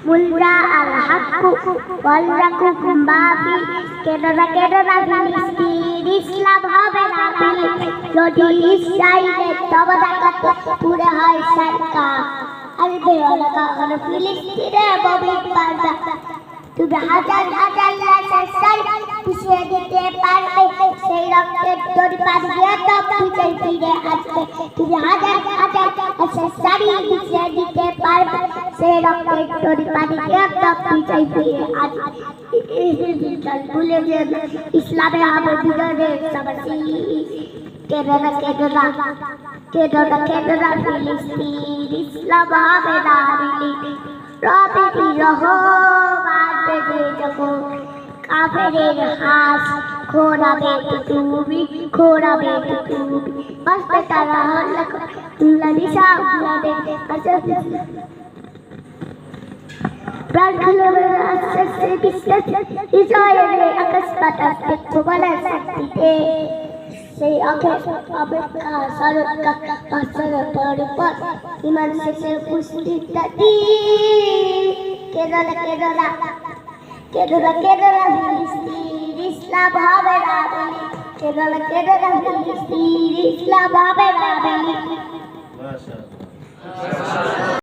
মুলরা আল হাক্কু ওয়াল রাকুম বাবি কেডরা ফিলিস্তিন ইসলাম হবে না যদি ইসরায়েলের তবদাকাতে পুরে হয় সরকার আলবে ওয়ালা কার ফিলিস্তিনে ববির পারবা তুমি হাজার হাজার লাশের সাই পিছিয়ে দিতে পারবে সেই রক্তের তোর পানিয়ে তব বিজয় ফিরে আসবে তুমি হাজার হাজার লাশের সাই পিছিয়ে দিতে পারবে সেই রক্তের তোর পানিয়ে তব বিজয় ফিরে আসবে ভুলে যে ইসলামে হবে বিজয়ের সবাসী কেডরা ফিলিস্তিন ইসলাম হবে না রবি রহমান বেজে যখন কাফেরের হাস খোরাবে তুমি বাসবে তারা নিশা উল্লাদে প্রাণ খুলে আসছে বিশ্বাস ইসরায়েলে আকাশ বাতাস দেখবো বলার শক্তিতে সেই অপেক্ষা সরকার পাঁচের পর ইমান শেষে পুষ্টিটা কেডরা ফিলিস্তিন ইসলাম হবে না কেডরা ফিলিস্তিন ইসলাম হবে না